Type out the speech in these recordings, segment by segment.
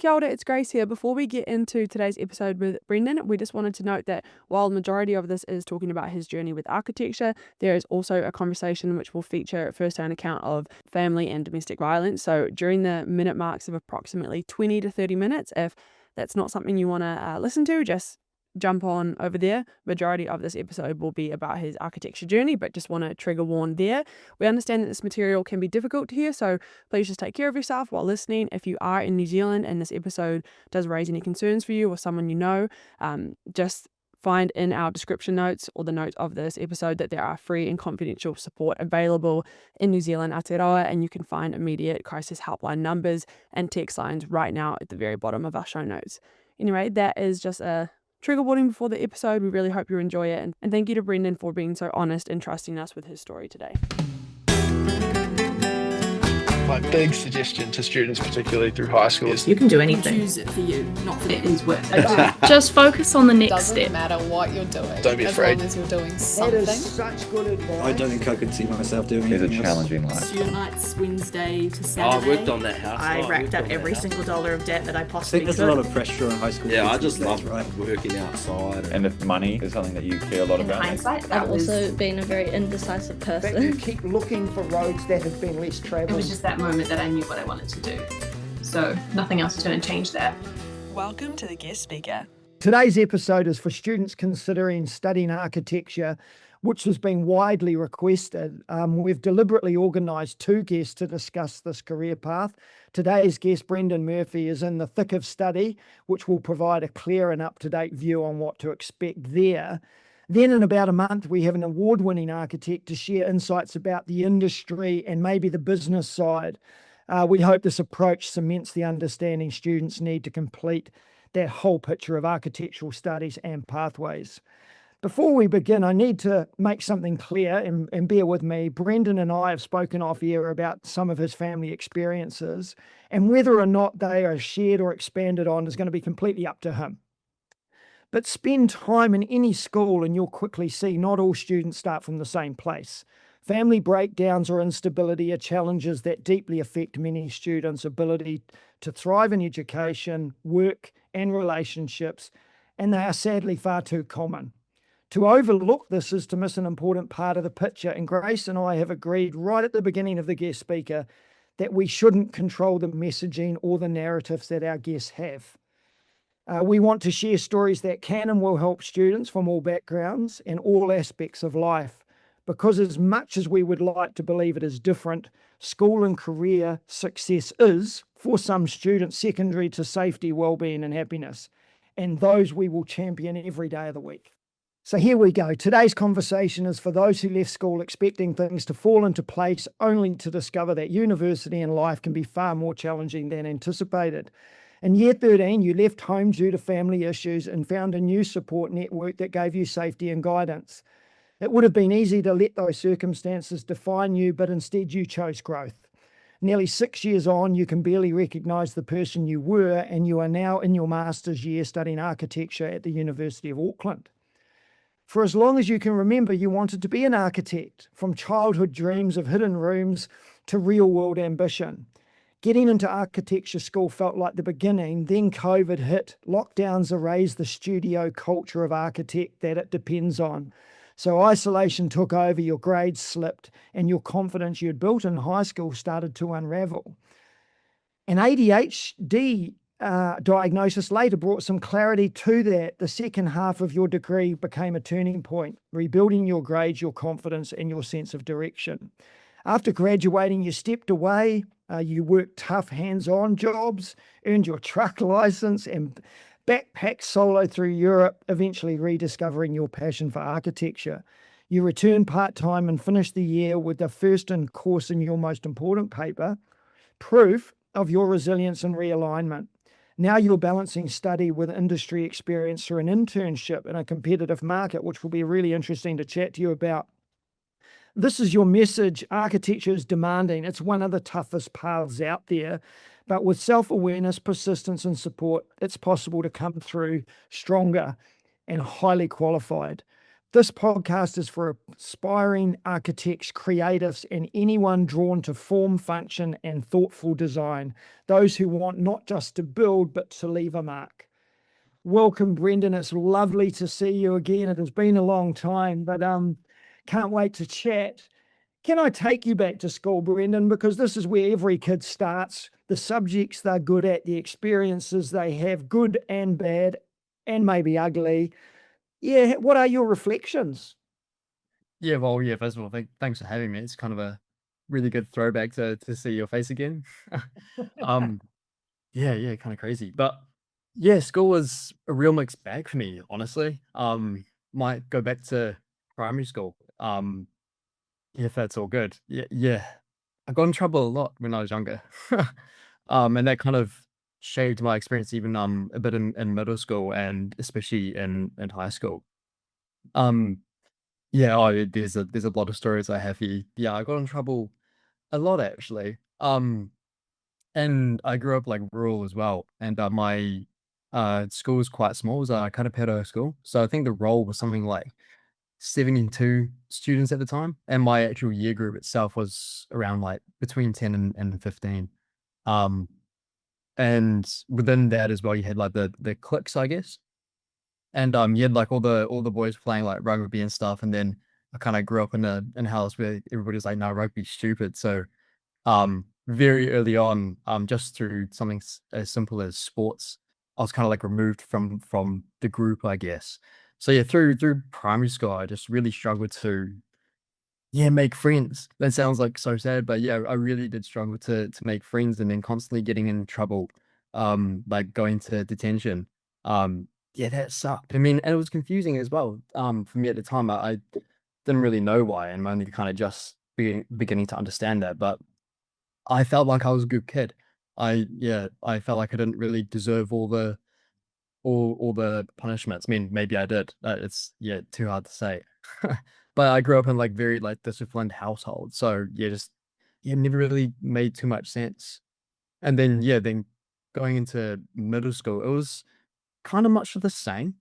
Kia ora, it's Grace here. Before we get into today's episode with Brendan, we just wanted to note that while the majority of this is talking about his journey with architecture, there is also a conversation which will feature a first-hand account of family and domestic violence. So during the minute marks of approximately 20 to 30 minutes, if that's not something you want to listen to, just jump on over there. Majority of this episode will be about his architecture journey, but just want to trigger warn there. We understand that this material can be difficult to hear, so please just take care of yourself while listening. If you are in New Zealand and this episode does raise any concerns for you or someone you know, just find in our description notes or the notes of this episode that there are free and confidential support available in New Zealand, Aotearoa, and you can find immediate crisis helpline numbers and text lines right now at the very bottom of our show notes. Anyway, that is just a trigger warning before the episode. We really hope you enjoy it, and thank you to Brendan for being so honest and trusting us with his story today. My big suggestion to students, particularly through high school, is you can do anything. Choose it for you, not for it is worth it. Just focus on the next step. Doesn't matter what you're doing. Don't be afraid. As long as you're doing something. That is such good advice. I don't think I could see myself doing It's a anything else. challenging life. Student nights, Wednesday to I Saturday. worked on that house. I racked up every single dollar of debt that I I possibly think there's could. a lot of pressure on high school. Yeah, I kids just these days, love right? working outside. And if money is something that you care a lot In about, hindsight, that I've was also been a very indecisive But you person. keep looking for roads that have been less It travelled. was just that moment that I knew what I wanted to do. So nothing else is going to change that. Welcome to the guest speaker. Today's episode is for students considering studying architecture, which has been widely requested. We've deliberately organised two guests to discuss this career path. Today's guest, Brendan Murphy, is in the thick of study, which will provide a clear and up-to-date view on what to expect there. Then in about a month, we have an award-winning architect to share insights about the industry and maybe the business side. We hope this approach cements the understanding students need to complete that whole picture of architectural studies and pathways. Before we begin, I need to make something clear, and bear with me. Brendan and I have spoken off air about some of his family experiences, and whether or not they are shared or expanded on is going to be completely up to him. But spend time in any school and you'll quickly see not all students start from the same place. Family breakdowns or instability are challenges that deeply affect many students' ability to thrive in education, work, and relationships, and they are sadly far too common. To overlook this is to miss an important part of the picture, and Grace and I have agreed right at the beginning of the guest speaker that we shouldn't control the messaging or the narratives that our guests have. We want to share stories that can and will help students from all backgrounds and all aspects of life, because as much as we would like to believe it is different, school and career success is, for some students, secondary to safety, well-being and happiness, and those we will champion every day of the week. So here we go. Today's conversation is for those who left school expecting things to fall into place, only to discover that university and life can be far more challenging than anticipated. In year 13, you left home due to family issues and found a new support network that gave you safety and guidance. It would have been easy to let those circumstances define you, but instead you chose growth. Nearly 6 years on, you can barely recognise the person you were, and you are now in your master's year studying architecture at the University of Auckland. For as long as you can remember, you wanted to be an architect, from childhood dreams of hidden rooms to real-world ambition. Getting into architecture school felt like the beginning, then COVID hit. Lockdowns erased the studio culture of architect that it depends on. So isolation took over, your grades slipped, and your confidence you'd built in high school started to unravel. An ADHD diagnosis later brought some clarity to that. The second half of your degree became a turning point, rebuilding your grades, your confidence, and your sense of direction. After graduating, you stepped away, you worked tough hands-on jobs, earned your truck license, and backpacked solo through Europe, eventually rediscovering your passion for architecture. You returned part-time and finished the year with the first course in your most important paper, proof of your resilience and realignment. Now you're balancing study with industry experience through an internship in a competitive market, which will be really interesting to chat to you about. This is your message. Architecture is demanding. It's one of the toughest paths out there. But with self-awareness, persistence and support, it's possible to come through stronger and highly qualified. This podcast is for aspiring architects, creatives, and anyone drawn to form, function, and thoughtful design. Those who want not just to build, but to leave a mark. Welcome, Brendan. It's lovely to see you again. It has been a long time, but can't wait to chat. Can I take you back to school, Brendan? Because this is where every kid starts. The subjects they're good at, the experiences they have, good and bad, and maybe ugly. Yeah, what are your reflections? Yeah, well, yeah, first of all, thanks for having me. It's kind of a really good throwback to see your face again. Yeah, kind of crazy. But yeah, school was a real mixed bag for me, honestly. Might go back to primary school. If that's all good. Yeah. I got in trouble a lot when I was younger. And that kind of shaped my experience even a bit in middle school and especially in high school. Um yeah, there's a lot of stories I have here. Yeah, I got in trouble a lot actually. And I grew up like rural as well. And my school was quite small. It was a kind of pedo school. So I think the roll was something like 72 students at the time. And my actual year group itself was around like between 10 and 15. Um and within that as well, you had like the cliques, I guess. And you had like all the boys playing like rugby and stuff. And then I kind of grew up in a house where everybody's like, no, rugby's stupid. So very early on, just through something as simple as sports, I was kind of like removed from the group, I guess. So yeah, through primary school, I just really struggled to make friends. That sounds like so sad, but yeah, I really did struggle to make friends, and then constantly getting in trouble, like going to detention. Yeah, that sucked. I mean, and it was confusing as well. For me at the time, I didn't really know why, and I'm only kind of just beginning to understand that. But I felt like I was a good kid. I felt like I didn't really deserve all the punishments. I mean, maybe I did. It's too hard to say. But I grew up in like very like disciplined household, so never really made too much sense. And then going into middle school, it was kind of much of the same.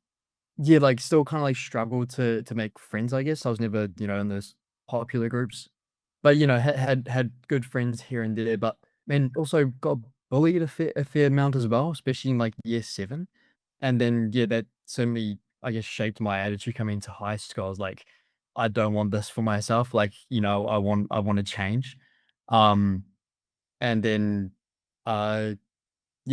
Yeah, like still kind of like struggled to make friends. I guess I was never in those popular groups, but had good friends here and there. But man, also got bullied a fair amount as well, especially in like year 7. And then that certainly I guess shaped my attitude coming into high school. I was like, I don't want this for myself. Like I want to change. Um, and then yeah,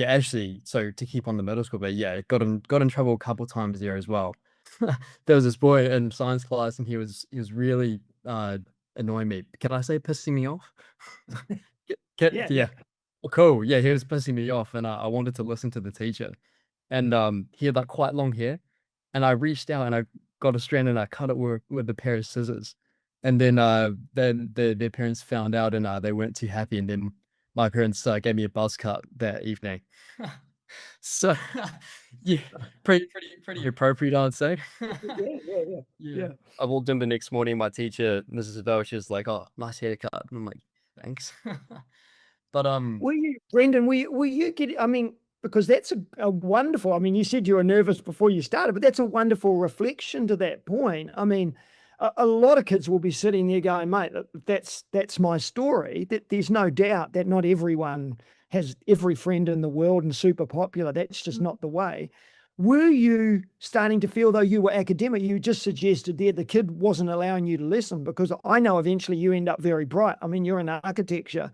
actually, so to keep on the middle school, but yeah, got in trouble a couple times there as well. There was this boy in science class, and he was really annoying me. Can I say pissing me off? Yeah. Well, cool. Yeah, he was pissing me off, and I wanted to listen to the teacher. And he had like quite long hair, and I reached out and I got a strand and I cut it with a pair of scissors. And then their parents found out, and they weren't too happy. And then my parents gave me a buzz cut that evening. So yeah, pretty appropriate, I'd say. Yeah. I walked in the next morning. My teacher, Mrs. Bell, she was like, "Oh, nice haircut." And I'm like, "Thanks." But Were you, Brendan, were you getting, I mean, because that's a wonderful, I mean, you said you were nervous before you started, but that's a wonderful reflection to that point. I mean, a lot of kids will be sitting there going, mate, that's my story. That there's no doubt that not everyone has every friend in the world and super popular. That's just not the way. Were you starting to feel, though you were academic, you just suggested there the kid wasn't allowing you to listen? Because I know eventually you end up very bright. I mean, you're in architecture.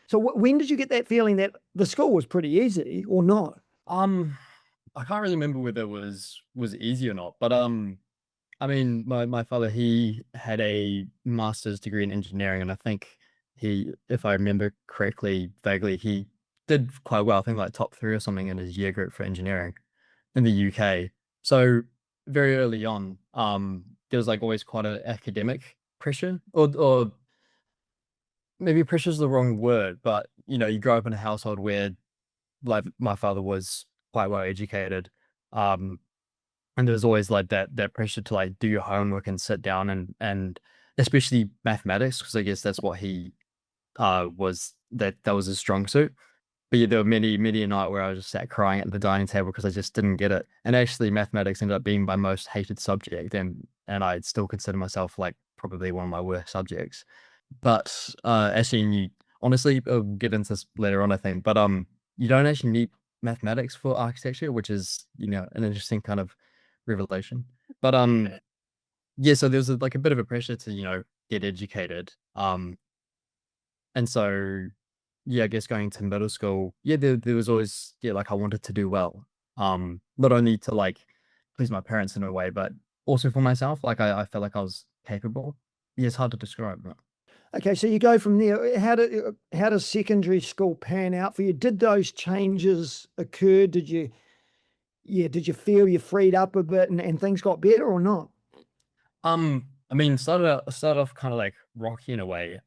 So when did you get that feeling that the school was pretty easy or not? I can't really remember whether it was easy or not, but I mean, my father, he had a master's degree in engineering, and I think he, if I remember correctly, vaguely, he did quite well. I think like top 3 or something in his year group for engineering in the UK. So very early on, there was like always quite a academic pressure, or maybe pressure is the wrong word, but you grow up in a household where like my father was quite well educated. And there's always like that pressure to like do your homework and sit down and especially mathematics, because I guess that's what he was that was his strong suit. But yeah, there were many a night where I just sat crying at the dining table because I just didn't get it. And actually mathematics ended up being my most hated subject, and and I'd still consider myself like probably one of my worst subjects. But actually, honestly, I'll get into this later on, I think. But you don't actually need mathematics for architecture, which is an interesting kind of revelation. But yeah, so there was like a bit of a pressure to get educated. And so yeah, I guess going to middle school, yeah, there was always like I wanted to do well. Not only to like please my parents in a way, but also for myself. Like I felt like I was capable. Yeah, it's hard to describe, but Okay, so you go from there. How does secondary school pan out for you? Did those changes occur? Did you feel you freed up a bit and things got better or not? I mean, started off kind of like rocky in a way.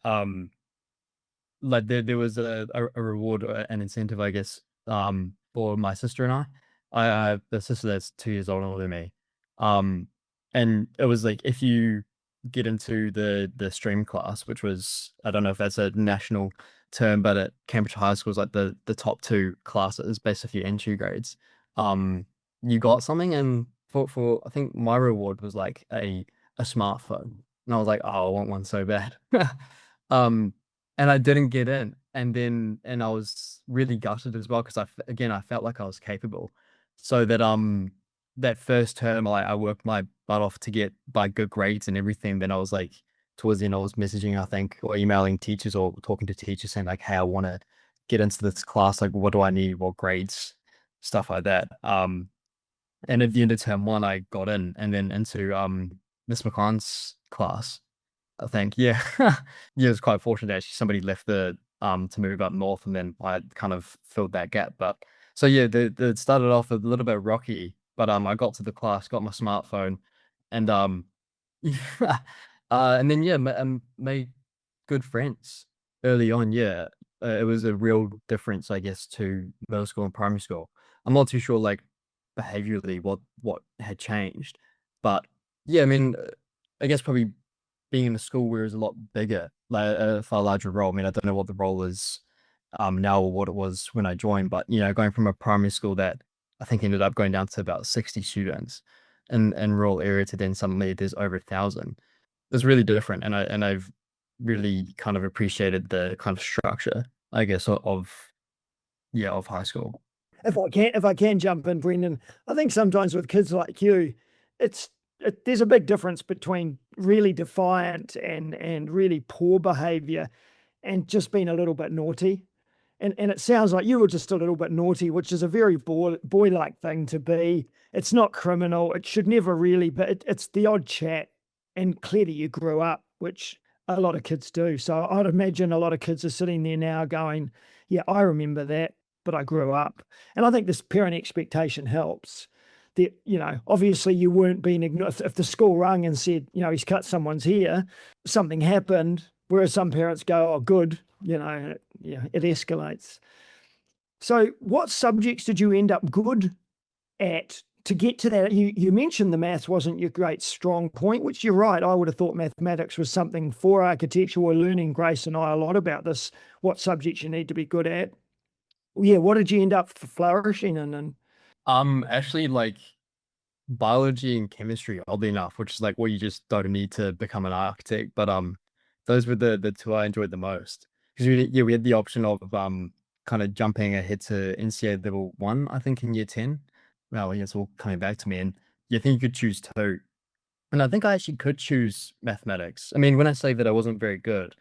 Like there was a reward or an incentive, I guess, for my sister and I. I have a sister that's 2 years older than me. And it was like if you get into the stream class, which was, I don't know if that's a national term, but at Cambridge High School is like the top two classes based off your entry grades. You got something, and for I think my reward was like a smartphone, and I was like, oh, I want one so bad. um and I didn't get in, and I was really gutted as well because I felt like I was capable, so that that first term I worked my butt off to get by good grades and everything. Then I was like towards the end I was messaging, I think, or emailing teachers or talking to teachers saying like, hey, I want to get into this class, like what do I need, what grades, stuff like that. And at the end of term one I got in, and then into Miss McConn's class, I think. Yeah. Yeah, it was quite fortunate actually. Somebody left to move up north, and then I kind of filled that gap. But so yeah, it started off a little bit rocky, but I got to the class, got my smartphone, and and then yeah, made good friends early on. Yeah, it was a real difference, I guess, to middle school and primary school. I'm not too sure, like behaviorally, what had changed, but yeah, I mean, I guess probably being in a school where it's a lot bigger, like a far larger role. I mean, I don't know what the role is now or what it was when I joined, but going from a primary school that I think ended up going down to about 60 students in rural area to then suddenly there's over 1,000. It's really different, and I've really kind of appreciated the kind of structure, I guess, of high school. If I can jump in, Brendan, I think sometimes with kids like you, there's a big difference between really defiant and really poor behavior and just being a little bit naughty. And it sounds like you were just a little bit naughty, which is a very boy-like thing to be. It's not criminal. It should never really, but it's the odd chat. And clearly you grew up, which a lot of kids do. So I'd imagine a lot of kids are sitting there now going, yeah, I remember that, but I grew up. And I think this parent expectation helps. That, obviously you weren't being ignored. If the school rang and said, he's cut someone's hair, something happened, whereas some parents go, oh, good, it escalates. So what subjects did you end up good at to get to that? You mentioned the maths wasn't your great strong point, which you're right. I would have thought mathematics was something for architecture. We're learning, Grace and I, a lot about this, what subjects you need to be good at. Yeah, what did you end up flourishing in? And Actually, like biology and chemistry, oddly enough, which is like what you just don't need to become an architect. But those were the two I enjoyed the most, because we had the option of kind of jumping ahead to NCA level 1, I think in year 10. Well, it's all coming back to me, and you think you could choose two, and I think I actually could choose mathematics. I mean, when I say that I wasn't very good,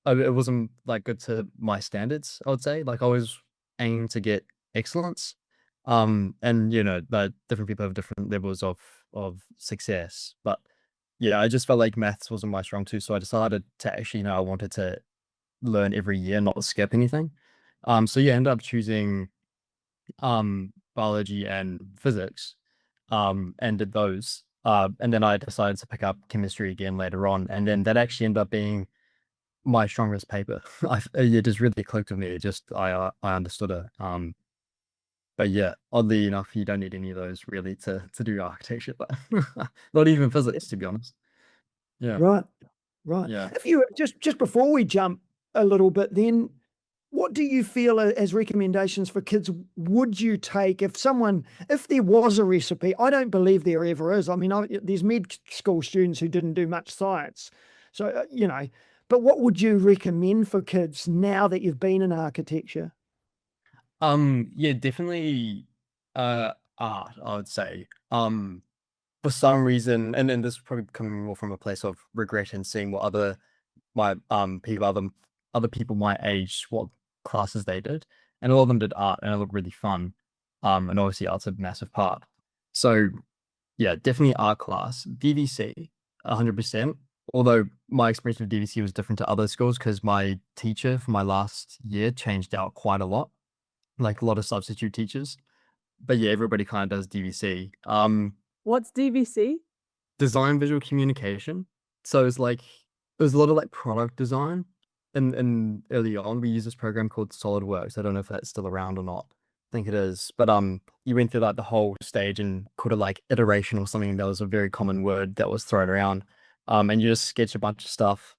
it wasn't like good to my standards, I would say. Like I was aiming to get excellence. And that different people have different levels of success. But yeah, I just felt like maths wasn't my strong suit. So I decided to actually, I wanted to learn every year, not skip anything. So yeah, I ended up choosing biology and physics, and did those. And then I decided to pick up chemistry again later on. And then that actually ended up being my strongest paper. It just really clicked with me. It just I understood it. But yeah, oddly enough, you don't need any of those really to do architecture, but not even physics, to be honest. Yeah. Right. Yeah. If you just before we jump a little bit, then what do you feel as recommendations for kids would you take if there was a recipe? I don't believe there ever is. I mean, there's med school students who didn't do much science. So, but what would you recommend for kids now that you've been in architecture? Yeah, definitely art, I would say. For some reason, and this is probably coming more from a place of regret and seeing what other people my age, what classes they did, and all of them did art, and it looked really fun. And obviously art's a massive part. So yeah, definitely art class. DVC, 100%. Although my experience with DVC was different to other schools because my teacher for my last year changed out quite a lot, like a lot of substitute teachers. But yeah, everybody kind of does DVC. What's DVC? Design visual communication. So it's like there's a lot of like product design. And early on, we used this program called SolidWorks. I don't know if that's still around or not. I think it is. But you went through like the whole stage and called it like iteration or something. That was a very common word that was thrown around. And you just sketch a bunch of stuff,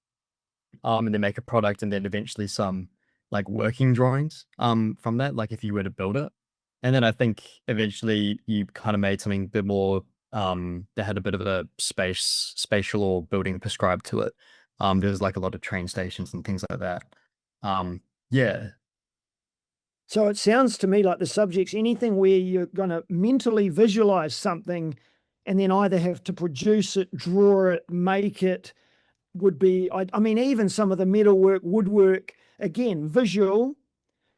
and then make a product, and then eventually some like working drawings from that, like if you were to build it. And then I think eventually you kind of made something a bit more that had a bit of a spatial or building prescribed to it. There's like a lot of train stations and things like that. Yeah. So it sounds to me like the subject's anything where you're going to mentally visualize something and then either have to produce it, draw it, make it would be, I mean, even some of the metalwork, woodwork, again, visual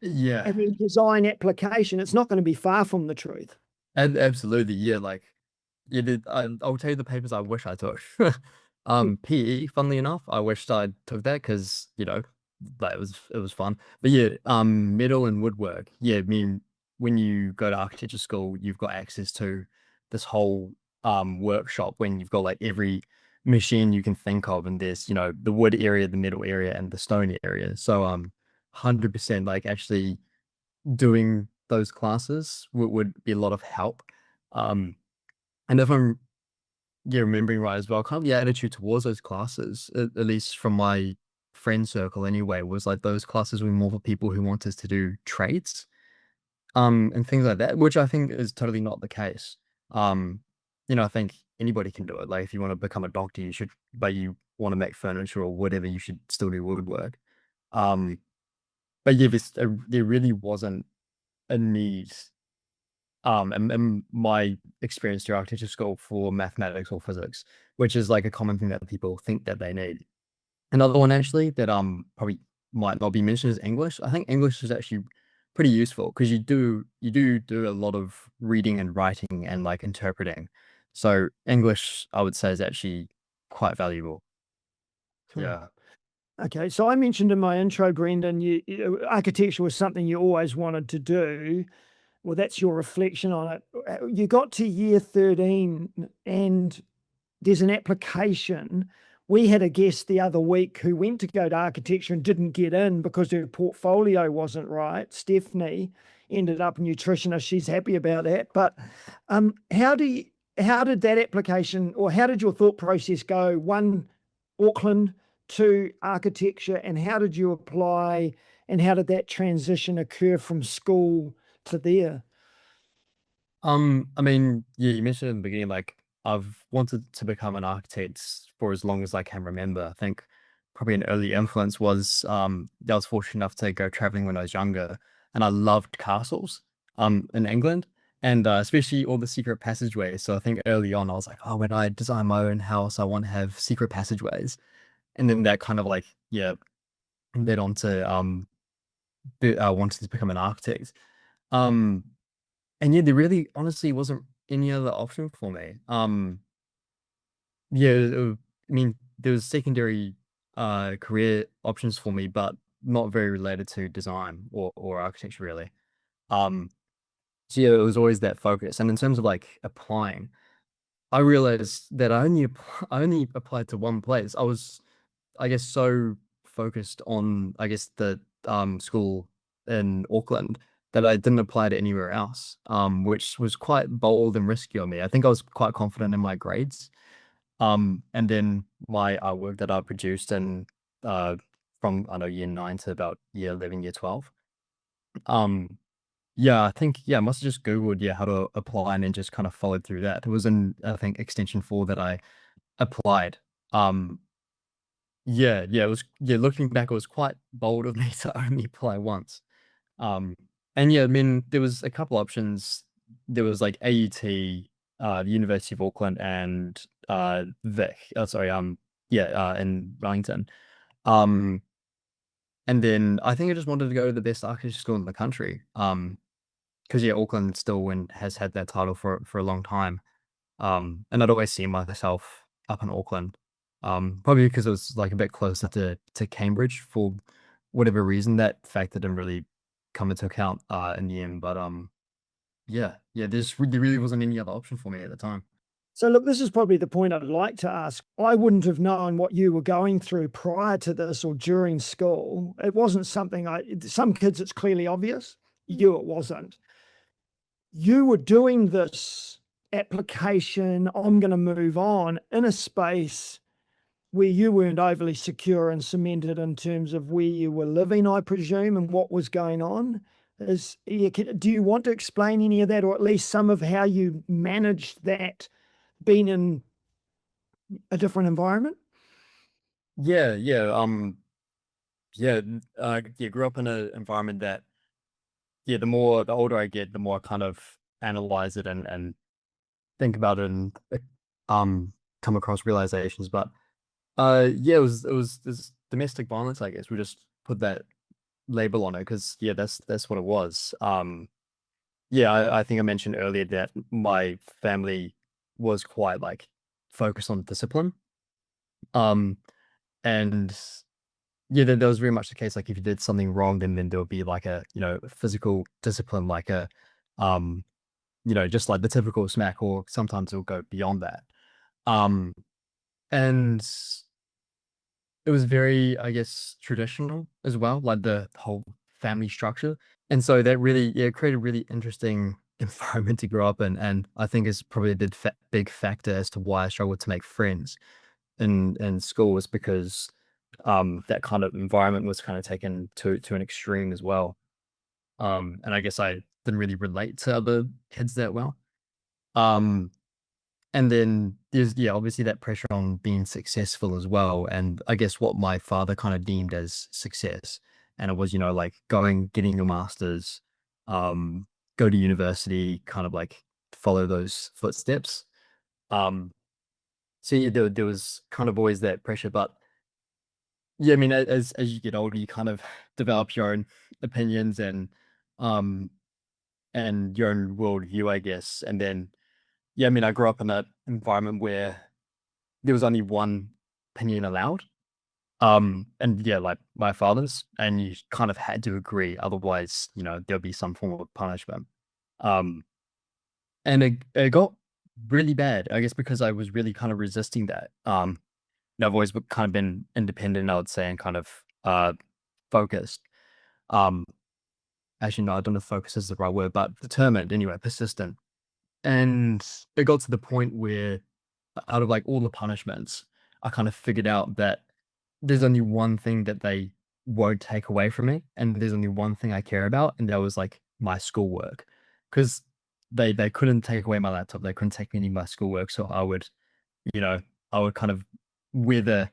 Yeah. and then design application. It's not going to be far from the truth. And absolutely, yeah. Like you did. I'll tell you the papers I wish I took. PE, funnily enough, I wished I took that because that it was fun. But yeah, metal and woodwork. Yeah, I mean, when you go to architecture school, you've got access to this whole workshop when you've got like every machine you can think of, and there's the wood area, the metal area, and the stone area. So 100% like actually doing those classes would be a lot of help. And if I'm remembering right as well, kind of the attitude towards those classes, at least from my friend circle anyway, was like those classes were more for people who wanted to do trades, and things like that, which I think is totally not the case. I think anybody can do it. Like if you want to become a doctor, you should, but you want to make furniture or whatever, you should still do woodwork. But yeah, there really wasn't a need in my experience through architecture school for mathematics or physics, which is like a common thing that people think that they need. Another one actually that probably might not be mentioned is English. I think English is actually pretty useful because you do a lot of reading and writing and like interpreting. So English, I would say, is actually quite valuable. Yeah. Okay, so I mentioned in my intro, Brendan, architecture was something you always wanted to do. Well, that's your reflection on it. You got to year 13 and there's an application. We had a guest the other week who went to go to architecture and didn't get in because her portfolio wasn't right. Stephanie ended up a nutritionist. She's happy about that. But how did that application, or how did your thought process go? One, Auckland, two, architecture, and how did you apply and how did that transition occur from school to there? I mean, yeah, you mentioned in the beginning, like I've wanted to become an architect for as long as I can remember. I think probably an early influence was I was fortunate enough to go traveling when I was younger, and I loved castles in England, and especially all the secret passageways. So I think early on I was like, oh, when I design my own house, I want to have secret passageways, and then that kind of like led on to I wanted to become an architect. And yeah, there really honestly wasn't any other option for me. I mean, there was secondary career options for me, but not very related to design or architecture really. So yeah, it was always that focus. And in terms of like applying, I realized that I only applied to one place. I was, I guess, so focused on, I guess, the school in Auckland that I didn't apply to anywhere else, which was quite bold and risky on me. I think I was quite confident in my grades. And then my artwork that I produced and from I know year 9 to about year 11, year 12. Um, yeah, I think I must have just Googled how to apply and then just kind of followed through that. It was in I think extension 4 that I applied. Um, it was looking back, it was quite bold of me to only apply once. Um, and I mean, there was a couple options. There was like AUT, the University of Auckland, and Vic. Oh, sorry, in Wellington. Um, and then I think I just wanted to go to the best architecture school in the country. Because Auckland still has had that title for a long time. And I'd always seen myself up in Auckland. Probably because it was like a bit closer to Cambridge for whatever reason. That factor didn't really come into account in the end. But there really wasn't any other option for me at the time. So look, this is probably the point I'd like to ask. I wouldn't have known what you were going through prior to this or during school. It wasn't something some kids it's clearly obvious. You, it wasn't. You were doing this application, I'm going to move on, in a space where you weren't overly secure and cemented in terms of where you were living, I presume, and what was going on. Do you want to explain any of that, or at least some of how you managed that, being in a different environment? Grew up in an environment that the older I get, the more I kind of analyze it and think about it and come across realizations. But it was this domestic violence, I guess. We just put that label on it because that's what it was. I think I mentioned earlier that my family was quite like focused on discipline. And that was very much the case. Like if you did something wrong, then there would be like a physical discipline, like a just like the typical smack, or sometimes it'll go beyond that. And it was very, I guess, traditional as well, like the whole family structure. And so that really, created a really interesting environment to grow up in. And I think it's probably a big factor as to why I struggled to make friends in school, was because that kind of environment was kind of taken to an extreme as well. And I guess I didn't really relate to other kids that well. And then there's obviously that pressure on being successful as well. And I guess what my father kind of deemed as success. And it was, like getting your master's, go to university, kind of like follow those footsteps. There was kind of always that pressure. But I mean, as you get older, you kind of develop your own opinions and your own worldview, I guess. And then I mean, I grew up in an environment where there was only one opinion allowed. Like my father's, and you kind of had to agree, otherwise, there'll be some form of punishment. And it got really bad, I guess, because I was really kind of resisting that. I've always kind of been independent, I would say, and kind of focused. Actually, no, I don't know if focus is the right word, but determined anyway, persistent. And it got to the point where, out of like all the punishments, I kind of figured out that there's only one thing that they won't take away from me, and there's only one thing I care about, and that was like my schoolwork. Because they couldn't take away my laptop, they couldn't take any of my schoolwork, so I would kind of weather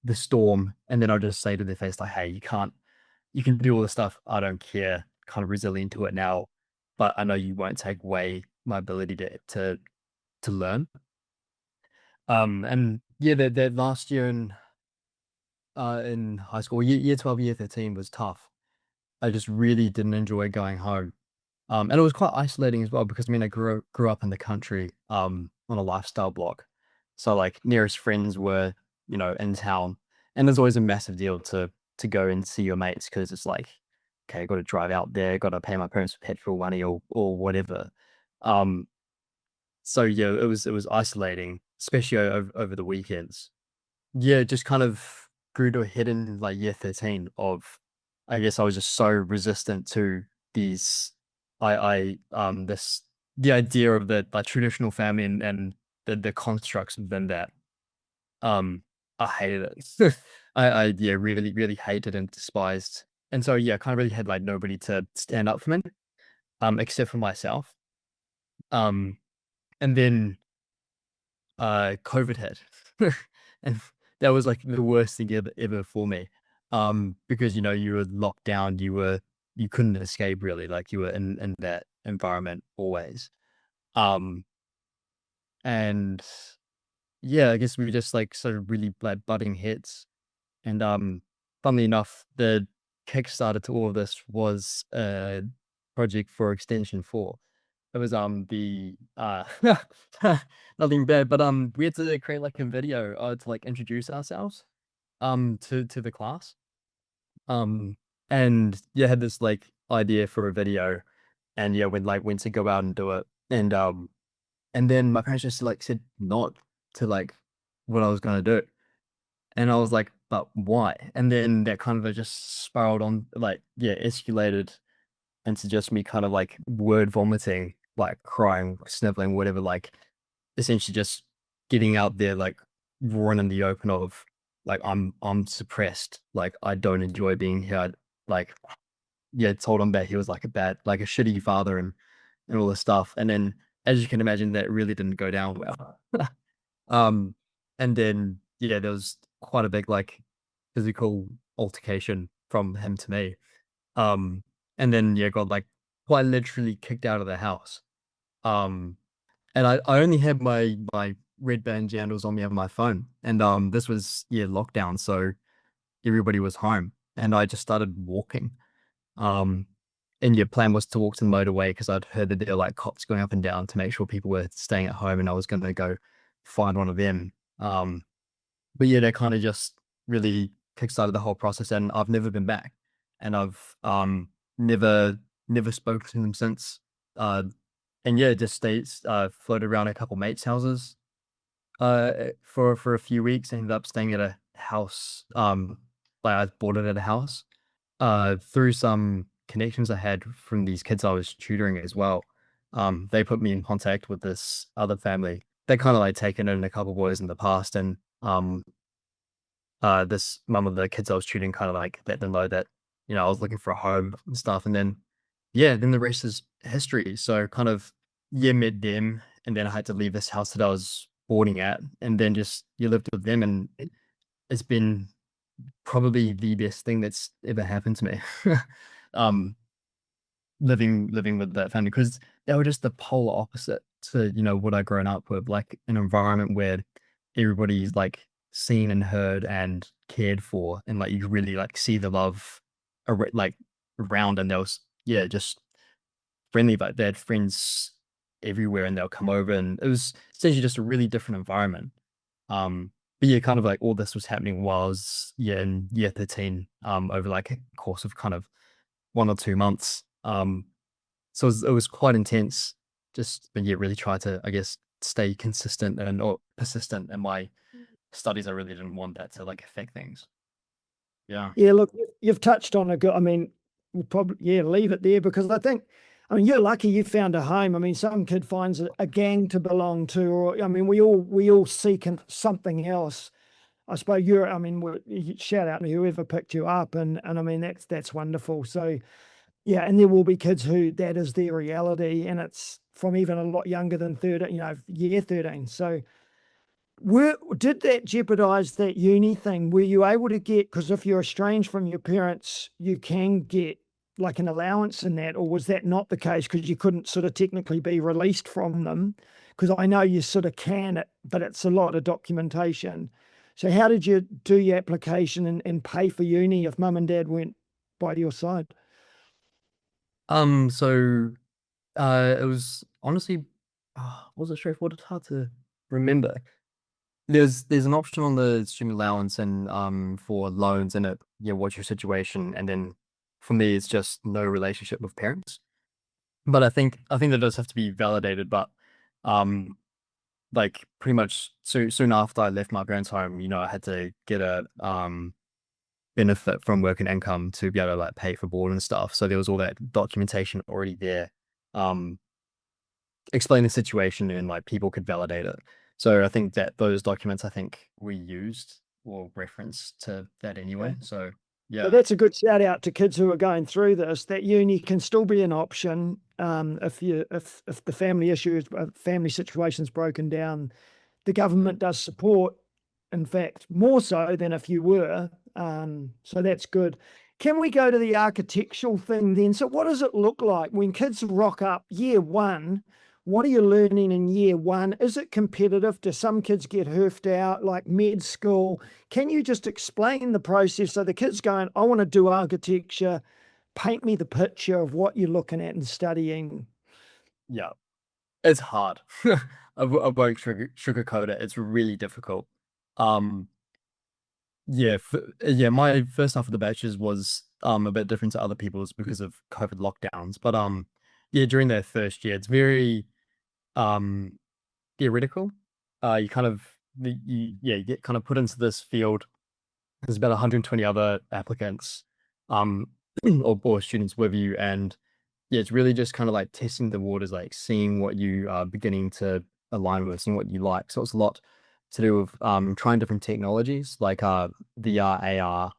the storm, and then I'll just say to their face like, hey, you can do all this stuff, I don't care, kind of resilient to it now, but I know you won't take away my ability to learn. That last year in high school, year 12, year 13 was tough. I just really didn't enjoy going home. And it was quite isolating as well, because I mean, I grew up in the country, on a lifestyle block. So like nearest friends were, in town, and there's always a massive deal to go and see your mates, because it's like, okay, I got to drive out there, got to pay my parents petrol money or whatever. It was isolating, especially over the weekends. Just kind of grew to a head in like year 13 of, I guess I was just so resistant to these, the idea of the like traditional family and the constructs within that. I hated it. I yeah, really hated and despised. And so yeah, kind of really had like nobody to stand up for me, except for myself. Um, and then COVID hit. And that was like the worst thing ever for me. Because you were locked down, you couldn't escape really, like you were in that environment always. Um, and yeah, I guess we just like sort of really like butting heads. And funnily enough, the Kickstarter to all of this was a project for Extension 4. It was the nothing bad, but we had to create like a video to like introduce ourselves to the class. And yeah, had this like idea for a video, and yeah, went to go out and do it. And then my parents just like said not to like what I was gonna do. And I was like, but why? And then that kind of just spiraled on, like, yeah, escalated into just me kind of like word vomiting, like crying, sniveling, whatever, like essentially just getting out there, like roaring in the open of like, I'm suppressed. Like, I don't enjoy being here. Like, yeah, told him that he was like like a shitty father and all this stuff. And then, as you can imagine, that really didn't go down well. Um, and then, yeah, there was quite a big like physical altercation from him to me. And then, yeah, got like quite literally kicked out of the house. Um, and I only had my red band jandals on me on my phone. And this was, yeah, lockdown, so everybody was home. And I just started walking. Um, and your plan was to walk to the motorway because I'd heard that there were like cops going up and down to make sure people were staying at home, and I was going to go find one of them. But yeah, that kind of just really kickstarted the whole process, and I've never been back, and I've never spoken to them since. And yeah, just stayed floated around a couple mates' houses for a few weeks. Ended up staying at a house. Like I bought it at a house through some connections I had from these kids I was tutoring as well. They put me in contact with this other family. They kind of like taken in a couple boys in the past, and this mum of the kids I was tutoring kind of like let them know that I was looking for a home and stuff. And then yeah, then the rest is history. So kind of yeah, met them, and then I had to leave this house that I was boarding at, and then just you lived with them, and it's been probably the best thing that's ever happened to me. um living with that family, because they were just the polar opposite to what I grown up with, like an environment where everybody's like seen and heard and cared for, and like you really like see the love like around. And there was yeah, just friendly, but they had friends everywhere, and they'll come over, and it was essentially just a really different environment. But yeah, kind of like all this was happening while I was in year 13, over like a course of kind of 1 or 2 months. So it was quite intense. Just but yeah, really try to, I guess, stay consistent and or persistent in my studies. I really didn't want that to like affect things. Yeah. Yeah, look, you've touched on a good, I mean, we'll probably, yeah, leave it there, because I mean, you're lucky you found a home. I mean, some kid finds a gang to belong to, or, I mean, we all seek something else. I suppose I mean, shout out to whoever picked you up, and I mean, that's wonderful. So, yeah, and there will be kids who that is their reality, and it's from even a lot younger than 13, year 13. So, did that jeopardize that uni thing? Were you able to get, because if you're estranged from your parents, you can get like an allowance in that, or was that not the case because you couldn't sort of technically be released from them? Because I know you sort of can it, but it's a lot of documentation. So how did you do your application and pay for uni if mum and dad weren't by your side? So it was honestly was it straightforward? It's hard to remember. There's an option on the student allowance and for loans, and yeah, what's your situation, and then from there it's just no relationship with parents. But I think that does have to be validated. But like pretty much soon after I left my parents' home, I had to get a benefit from work and income to be able to like pay for board and stuff. So there was all that documentation already there. Explain the situation, and like people could validate it. So I think that those documents, I think we used or reference to that anyway. So So yeah. that's a good shout out to kids who are going through this, that uni can still be an option if the family issues, family situation's broken down. The government does support, in fact, more so than if you were. So that's good. Can we go to the architectural thing then? So what does it look like when kids rock up year one? What are you learning in year one? Is it competitive? Do some kids get hoofed out like med school? Can you just explain the process so the kids going, I want to do architecture, paint me the picture of what you're looking at and studying? Yeah, it's hard. I won't sugarcoat it. It's really difficult. Um, yeah, my first half of the bachelor's was a bit different to other people's because of COVID lockdowns. But yeah, during their first year, it's very um theoretical. You kind of you get kind of put into this field. There's about 120 other applicants, um, or students with you, and yeah, it's really just kind of like testing the waters, like seeing what you are beginning to align with, seeing what you like. So it's a lot to do with trying different technologies like VR, AR.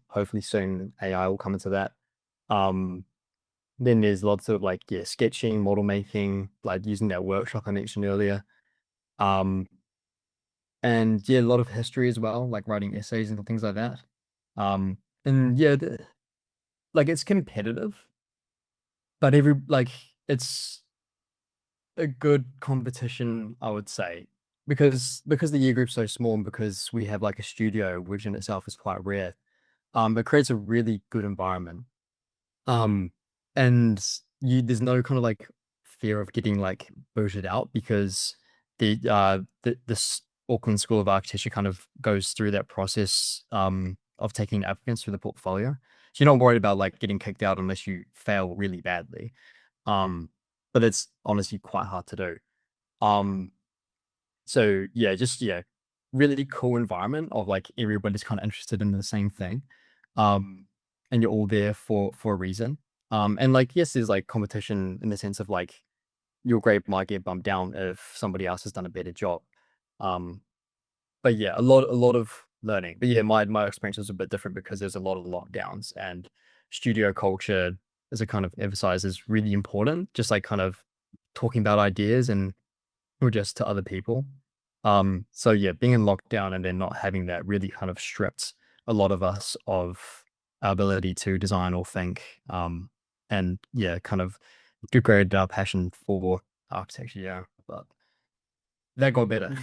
Hopefully soon AI will come into that. Um, then there's lots of like sketching, model making, like using that workshop I mentioned earlier. Um, and yeah, a lot of history as well, like writing essays and things like that. And yeah, like it's competitive, but it's a good competition, I would say, because the year group's so small and because we have like a studio, which in itself is quite rare. It creates a really good environment. Um, and there's no kind of like fear of getting like booted out because this Auckland School of Architecture kind of goes through that process of taking applicants through the portfolio. So you're not worried about like getting kicked out unless you fail really badly. But it's honestly quite hard to do. Um, so yeah, really cool environment of like everybody's kind of interested in the same thing. And you're all there for a reason. And like yes, there's like competition in the sense of like your grade might get bumped down if somebody else has done a better job. Um, but yeah, a lot of learning. But yeah, my experience was a bit different because there's a lot of lockdowns and studio culture, as a kind of emphasize, is really important. Just like kind of talking about ideas and or just to other people. So yeah, being in lockdown and then not having that really kind of stripped a lot of us of our ability to design or think. And yeah, kind of degraded our passion for architecture. Yeah, but that got better.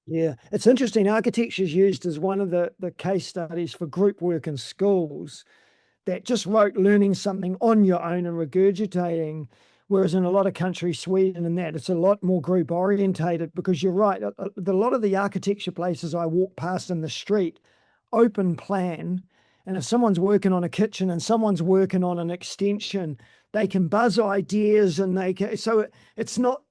Yeah, it's interesting. Architecture is used as one of the case studies for group work in schools that just wrote learning something on your own and regurgitating. Whereas in a lot of countries, Sweden and that, it's a lot more group orientated because you're right. A lot of the architecture places I walk past in the street, open plan. And if someone's working on a kitchen and someone's working on an extension, they can buzz ideas and they can, so it's not,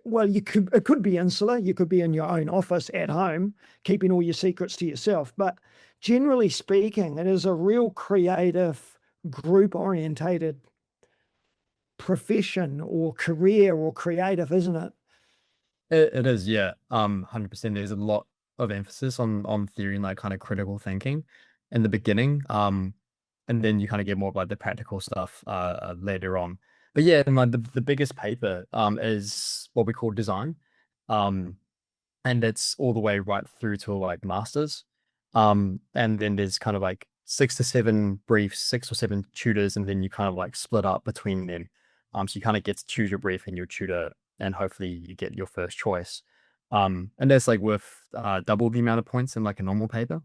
well, it could be insular. You could be in your own office at home, keeping all your secrets to yourself. But generally speaking, it is a real creative, group orientated profession or career or creative, isn't it? It is, yeah. 100%. There's a lot of emphasis on theory and like kind of critical thinking in the beginning. And then you kind of get more of like the practical stuff later on. But yeah, and like the biggest paper is what we call design. And it's all the way right through to like masters. And then there's kind of like 6 to 7 briefs, 6 or 7 tutors, and then you kind of like split up between them. So you kind of get to choose your brief and your tutor, and hopefully you get your first choice. And that's like worth double the amount of points in like a normal paper.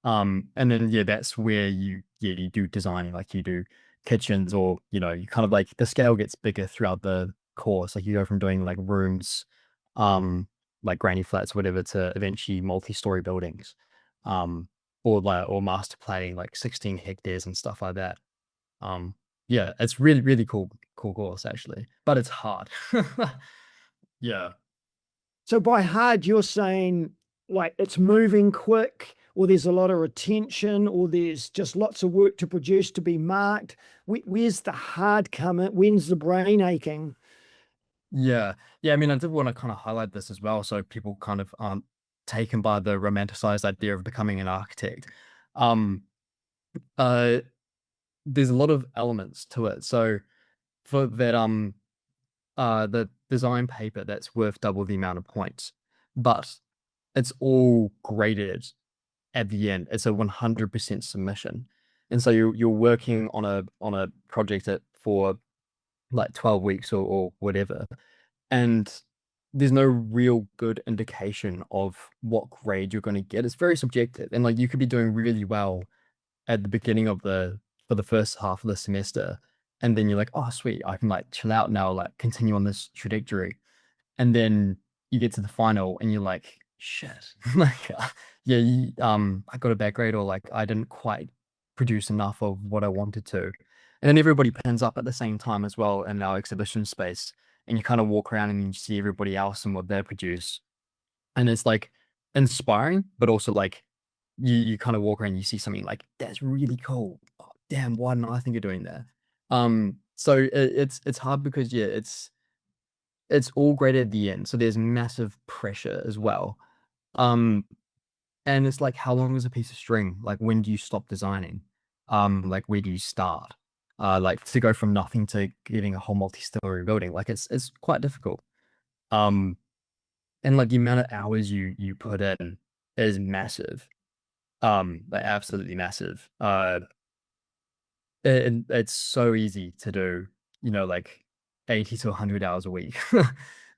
And then yeah, that's where you do design, like you do kitchens, or you kind of like the scale gets bigger throughout the course. Like you go from doing like rooms, like granny flats, whatever, to eventually multi-story buildings, or master planning like 16 hectares and stuff like that. Yeah, it's really cool course actually, but it's hard. Yeah. So by hard, you're saying like it's moving quick, or there's a lot of retention, or there's just lots of work to produce to be marked. Where's the hard come in? When's the brain aching? Yeah. I mean, I did want to kind of highlight this as well, so people kind of aren't taken by the romanticized idea of becoming an architect. Um, uh, there's a lot of elements to it. So for that, the design paper that's worth double the amount of points, but it's all graded at the end. It's a 100% submission, and so you're working on a project for like 12 weeks or whatever, and there's no real good indication of what grade you're going to get. It's very subjective, and like you could be doing really well at the beginning of for the first half of the semester, and then you're like, oh sweet, I can like chill out now, like continue on this trajectory, and then you get to the final and you're like, shit, like yeah, I got a bad grade, or like I didn't quite produce enough of what I wanted to. And then everybody pans up at the same time as well in our exhibition space, and you kind of walk around and you see everybody else and what they produce, and it's like inspiring, but also like you kind of walk around and you see something like that's really cool. Oh, damn, why didn't I think of doing that? So it's hard because yeah, it's all graded at the end, so there's massive pressure as well. Um, and it's like, how long is a piece of string? Like, when do you stop designing? Like, where do you start? Like to go from nothing to getting a whole multi-story building, like it's quite difficult. Um, and like the amount of hours you put in is massive. Like absolutely massive. It's so easy to do, like 80 to 100 hours a week,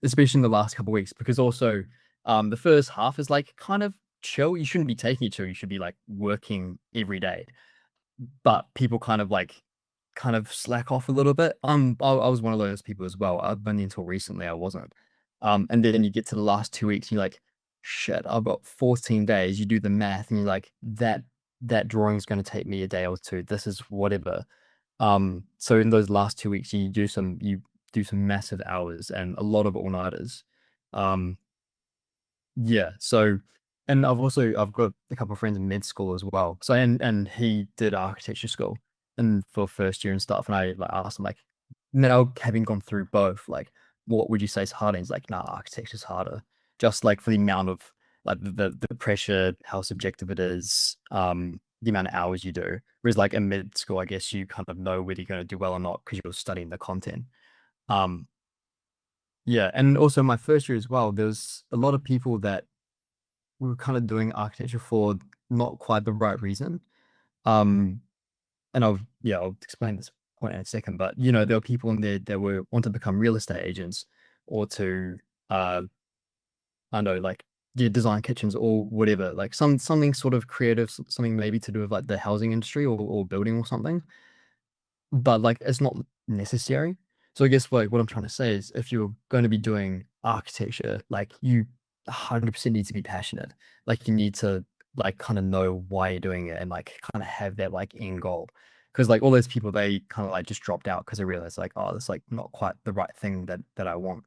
especially in the last couple of weeks, because also the first half is like kind of chill. You shouldn't be taking it chill. You should be like working every day. But people kind of slack off a little bit. I was one of those people as well. I've been until recently I wasn't. And then you get to the last 2 weeks and you're like, shit, I've got 14 days. You do the math and you're like, that drawing is going to take me a day or two. This is whatever. So in those last 2 weeks, you do some massive hours and a lot of all-nighters. Yeah. So, and I've got a couple of friends in med school as well. So, and he did architecture school and for first year and stuff. And I like asked him like, now having gone through both, like, what would you say is harder? And he's like, nah, architecture's harder. Just like for the amount of like the pressure, how subjective it is, the amount of hours you do. Whereas like in mid school, I guess you kind of know whether you're going to do well or not because you're studying the content. Um, yeah, and also my first year as well, there's a lot of people that were kind of doing architecture for not quite the right reason. Um, and I'll explain this point in a second, but there were people in there that want to become real estate agents or to I don't know, like design kitchens or whatever, like something sort of creative, something maybe to do with like the housing industry or building or something. But like it's not necessary. So I guess like what I'm trying to say is if you're going to be doing architecture, like you 100% need to be passionate. Like you need to like kind of know why you're doing it and like kind of have that like end goal. Because like all those people, they kind of like just dropped out because they realized like, oh, that's like not quite the right thing that I want.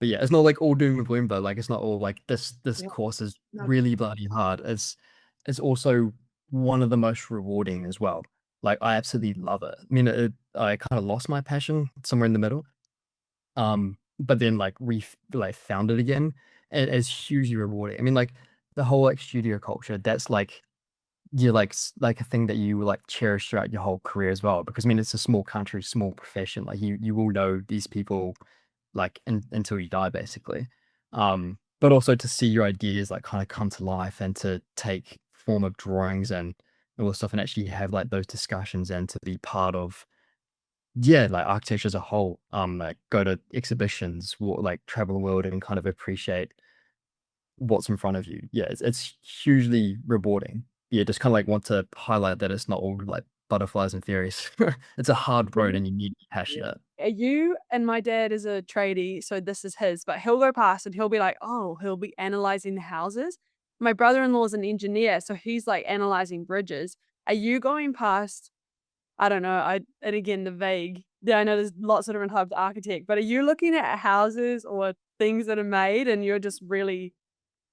But yeah, it's not like all doom and gloom though. Like it's not all like this Yep. course is No. really bloody hard. It's also one of the most rewarding as well. Like I absolutely love it. I mean, I kind of lost my passion somewhere in the middle. But then like found it again. And it's hugely rewarding. I mean, like the whole like studio culture, that's like you're like a thing that you like cherish throughout your whole career as well. Because I mean, it's a small country, small profession. Like you will know these people like until you die, basically. But also to see your ideas like kind of come to life and to take form of drawings and all this stuff and actually have like those discussions and to be part of like architecture as a whole. Like go to exhibitions, like travel the world and kind of appreciate what's in front of you. Yeah, it's hugely rewarding. Yeah, just kind of like want to highlight that it's not all like butterflies and fairies. It's a hard road and you need to be passionate. You and my dad is a tradie, so this is his, but he'll go past and he'll be like, oh, he'll be analyzing the houses. My brother-in-law is an engineer, so he's like analyzing bridges. Are you going past, I don't know, and again, the vague, yeah, I know there's lots of different types of architect, but are you looking at houses or things that are made and you're just really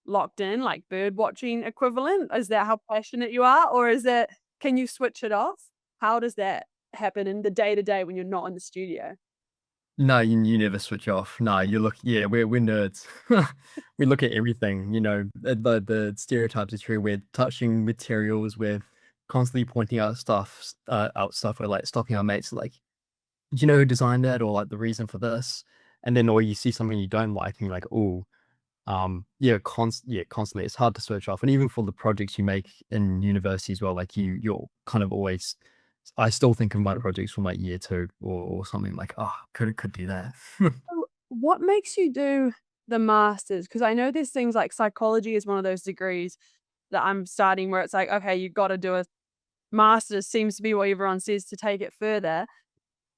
locked in, like bird watching equivalent? Is that how passionate you are? Or is that, can you switch it off? How does that happen in the day to day when you're not in the studio? No, you never switch off. No, you look, yeah, we're nerds. We look at everything, the stereotypes is true. We're touching materials, we're constantly pointing out stuff. We're like stopping our mates, like, do you know who designed that, or like the reason for this? And then, or you see something you don't like, and you're like, oh, constantly. It's hard to switch off, and even for the projects you make in university as well, like you're kind of always. I still think of my projects from like year two or something like, oh, could do that. So what makes you do the masters? Because I know there's things like psychology is one of those degrees that I'm starting where it's like, okay, you've got to do a master's, seems to be what everyone says to take it further.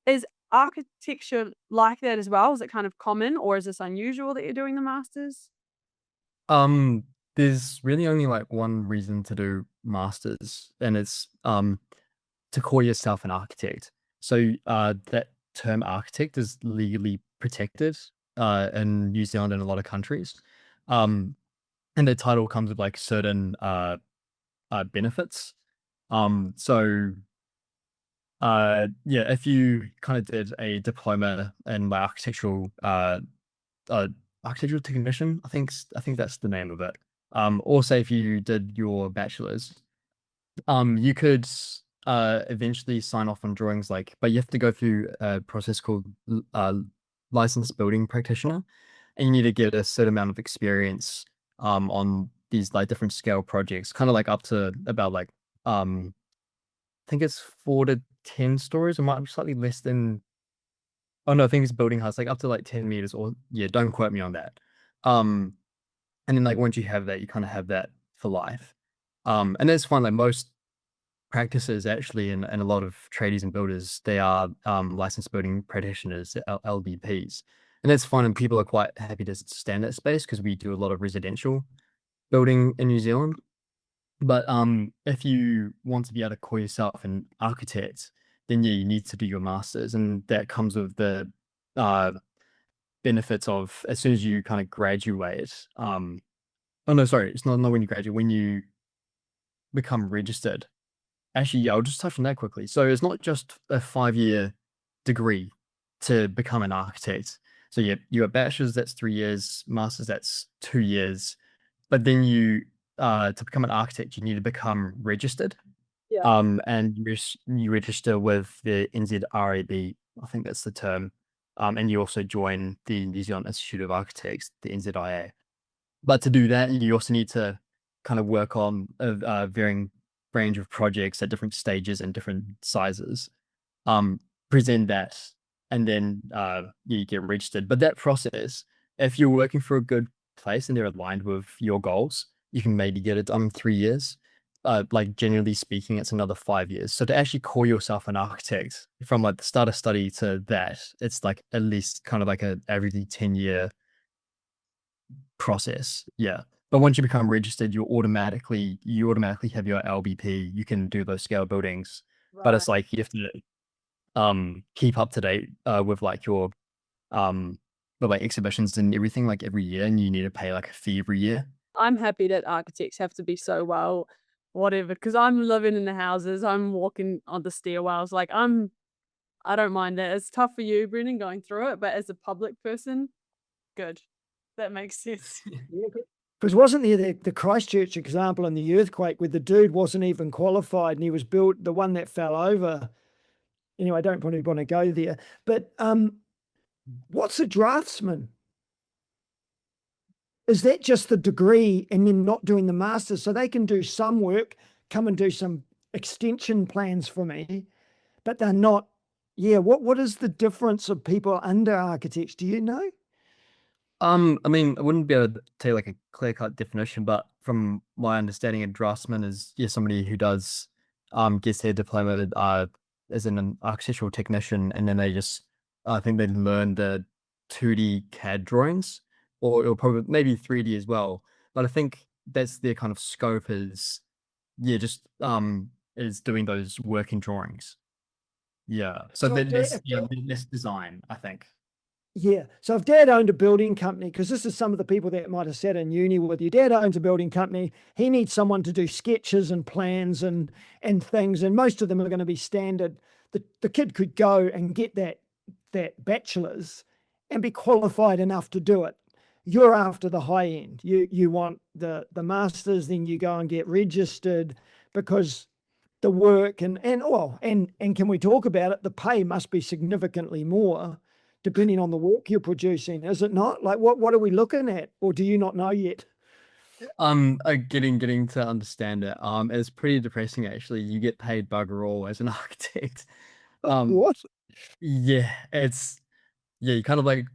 Is architecture like that as well? Is it kind of common, or is this unusual that you're doing the masters? Um, there's really only like one reason to do masters, and it's to call yourself an architect. So that term architect is legally protected in New Zealand and a lot of countries. Um, and the title comes with like certain benefits. So yeah, if you kind of did a diploma in like uh architectural technician, I think that's the name of it. Or say if you did your bachelor's, you could eventually sign off on drawings, like, but you have to go through a process called licensed building practitioner, and you need to get a certain amount of experience on these like different scale projects, kind of like up to about like I think it's 4 to 10 stories, or might be slightly less than. Oh no, I think it's building heights, like up to like 10 meters, or yeah, don't quote me on that. Um, and then like once you have that, you kind of have that for life. And that's fine. Like most practices actually, and a lot of tradies and builders, they are licensed building practitioners, LBPs, and that's fine. And people are quite happy to stay in that space because we do a lot of residential building in New Zealand. But if you want to be able to call yourself an architect, then yeah, you need to do your masters, and that comes with the uh, benefits of as soon as you kind of graduate. Oh no, sorry, it's not when you graduate, when you become registered. Actually, yeah, I'll just touch on that quickly. So it's not just a 5-year degree to become an architect. So yeah, you have bachelor's, that's 3 years, master's, that's 2 years. But then to become an architect, you need to become registered. Yeah. And you register with the NZRAB, I think that's the term. And you also join the New Zealand Institute of Architects, the NZIA. But to do that, you also need to kind of work on a varying range of projects at different stages and different sizes. Present that, and then you get registered. But that process, if you're working for a good place and they're aligned with your goals, you can maybe get it done in 3 years. Like generally speaking, it's another 5 years. So to actually call yourself an architect from like the start of study to that, it's like at least kind of like a averagely 10-year process. Yeah. But once you become registered, you automatically have your LBP. You can do those scale buildings, but it's like you have to keep up to date with like your with like exhibitions and everything like every year, and you need to pay like a fee every year. I'm happy that architects have to be so well, whatever, because I'm living in the houses, I'm walking on the stairwells, like I don't mind that. It's tough for you, Brendan, going through it, but as a public person, good. That makes sense. Because wasn't there the Christchurch example in the earthquake where the dude wasn't even qualified and he was built, the one that fell over? Anyway, I don't probably want to go there. But what's a draftsman? Is that just the degree and then not doing the master's? So they can do some work, come and do some extension plans for me, but they're not. Yeah, what is the difference of people under architects? Do you know? I mean, I wouldn't be able to tell you like a clear-cut definition, but from my understanding, a draftsman is somebody who does gets their diploma as an architectural technician, and then they just I think they learn the 2D CAD drawings, or probably maybe 3D as well. But I think that's their kind of scope is just is doing those working drawings. Yeah. So then less design, I think. Yeah. So if Dad owned a building company, because this is some of the people that might have sat in uni with you, Dad owns a building company. He needs someone to do sketches and plans and things, and most of them are going to be standard. The kid could go and get that that bachelor's and be qualified enough to do it. You're after the high end. You want the master's, then you go and get registered, because the work and can we talk about it? The pay must be significantly more depending on the work you're producing, is it not? Like what are we looking at, or do you not know yet? Getting to understand it. It's pretty depressing actually. You get paid bugger all as an architect. What? Yeah, you kind of like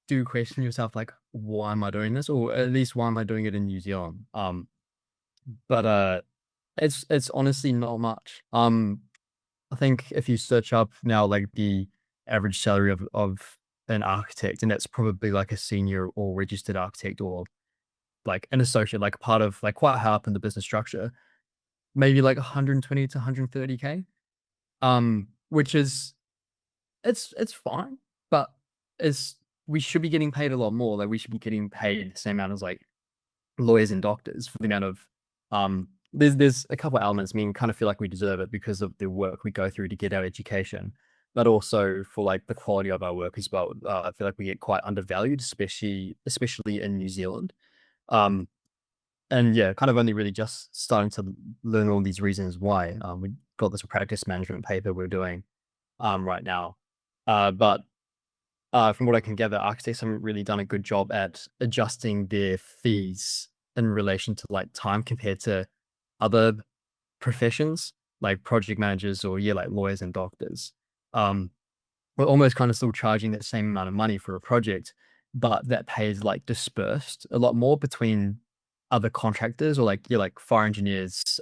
do question yourself, like, why am I doing this? Or at least why am I doing it in New Zealand? But it's honestly not much. I think if you search up now, like the average salary of an architect, and that's probably like a senior or registered architect or like an associate, like part of like quite high up in the business structure, maybe like 120 to 130K. Which is it's fine, but we should be getting paid a lot more. Like we should be getting paid the same amount as like lawyers and doctors for the amount of there's a couple of elements. I mean, kind of feel like we deserve it because of the work we go through to get our education, but also for like the quality of our work as well. I feel like we get quite undervalued, especially in New Zealand. And yeah, kind of only really just starting to learn all these reasons why. We got this practice management paper we're doing right now. But from what I can gather, architects haven't really done a good job at adjusting their fees in relation to like time compared to other professions like project managers or like lawyers and doctors. We're almost kind of still charging that same amount of money for a project, but that pay is like dispersed a lot more between other contractors or like fire engineers,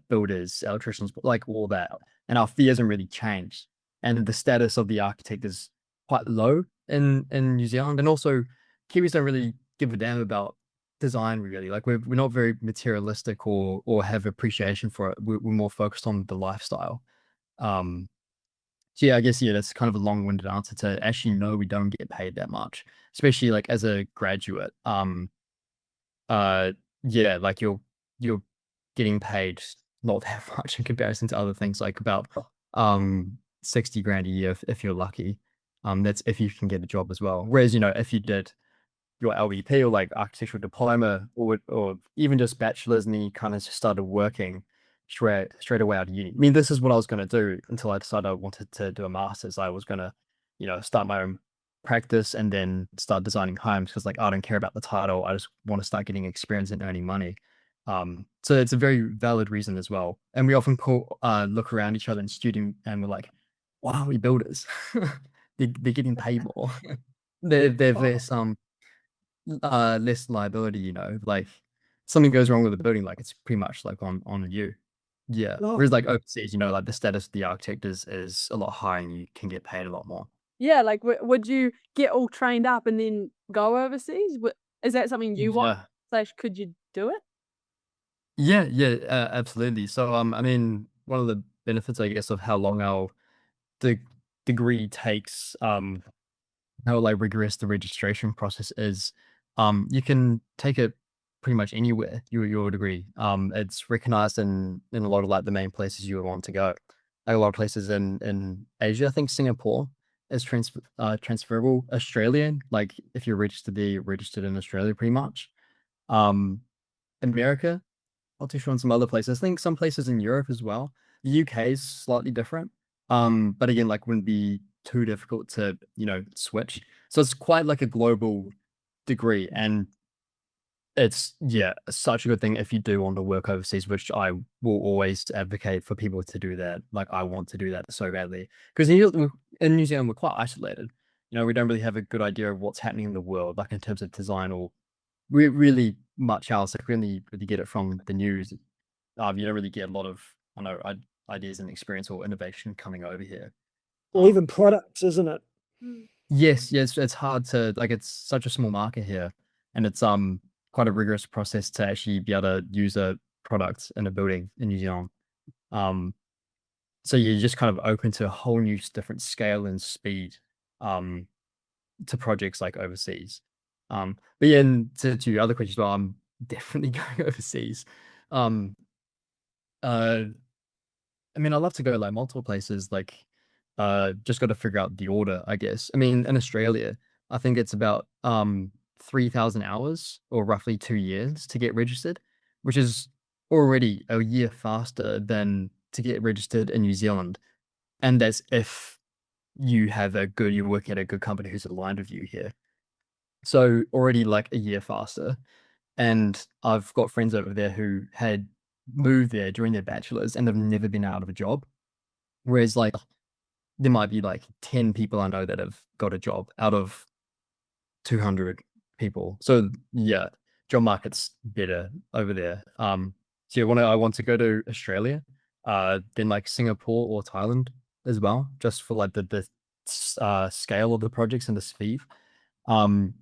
builders, electricians, like all that. And our fee hasn't really changed. And the status of the architect is quite low in New Zealand. And also Kiwis don't really give a damn about design really. Like we're not very materialistic or have appreciation for it. We're more focused on the lifestyle. So yeah, I guess that's kind of a long-winded answer to actually no, we don't get paid that much, especially like as a graduate. Yeah, like you're getting paid not that much in comparison to other things, like about 60 grand a year if you're lucky. That's if you can get a job as well. Whereas, if you did your LVP or like architectural diploma or even just bachelor's and then you kind of just started working straight away out of uni. I mean, this is what I was going to do until I decided I wanted to do a master's. I was going to, start my own practice and then start designing homes because like I don't care about the title. I just want to start getting experience and earning money. So it's a very valid reason as well. And we often look around each other in student and we're like, wow, we builders. they're getting paid more. they've less liability, like something goes wrong with the building, like it's pretty much like on you. Yeah. Whereas like overseas, like the status of the architect is a lot higher and you can get paid a lot more. Yeah, like would you get all trained up and then go overseas? Is that something you want? / could you do it? Yeah, absolutely. So I mean, one of the benefits, I guess, of how long our degree takes, how like rigorous the registration process is, you can take it pretty much anywhere, your degree. It's recognized in a lot of like the main places you would want to go. Like a lot of places in Asia, I think Singapore is transferable. Australian, like if you're registered there, you're registered in Australia pretty much. America, not too sure on some other places. I think some places in Europe as well. The UK is slightly different. But again, like wouldn't be too difficult to, switch. So it's quite like a global degree. And it's such a good thing if you do want to work overseas, which I will always advocate for people to do that. Like I want to do that so badly. Because in New Zealand, we're quite isolated. We don't really have a good idea of what's happening in the world, like in terms of design or really much else. Like we only really get it from the news. You don't really get a lot of ideas and experience or innovation coming over here. Or even products, isn't it? Yes, it's hard to like. It's such a small market here, and it's quite a rigorous process to actually be able to use a product in a building in New Zealand. So you're just kind of open to a whole new different scale and speed to projects like overseas. But yeah, and to your other questions, well, I'm definitely going overseas. I mean, I'd love to go like multiple places. Like, just got to figure out the order, I guess. I mean, in Australia, I think it's about 3,000 hours or roughly 2 years to get registered, which is already a year faster than to get registered in New Zealand. And that's if you work at a good company who's aligned with you here. So already like a year faster. And I've got friends over there who had moved there during their bachelor's and have never been out of a job. Whereas like there might be like 10 people I know that have got a job out of 200 people. So yeah, job market's better over there. So yeah, I want to go to Australia, then like Singapore or Thailand as well, just for like the scale of the projects and the speed. And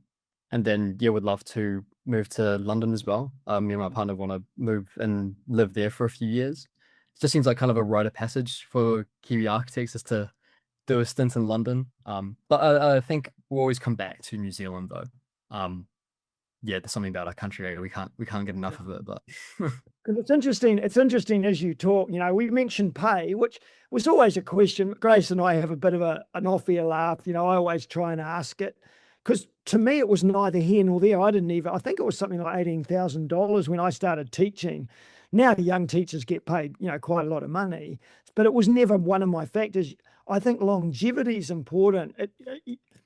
then yeah, would love to move to London as well. Me and my partner want to move and live there for a few years. It just seems like kind of a rite of passage for Kiwi architects is to do a stint in London. But I think we'll always come back to New Zealand though. Yeah, there's something about our country. We can't get enough of it. But 'Cause it's interesting. It's interesting as you talk. We mentioned pay, which was always a question. Grace and I have a bit of an off-air laugh. I always try and ask it because to me it was neither here nor there. I think it was something like $18,000 when I started teaching. Now young teachers get paid, quite a lot of money, but it was never one of my factors. I think longevity is important.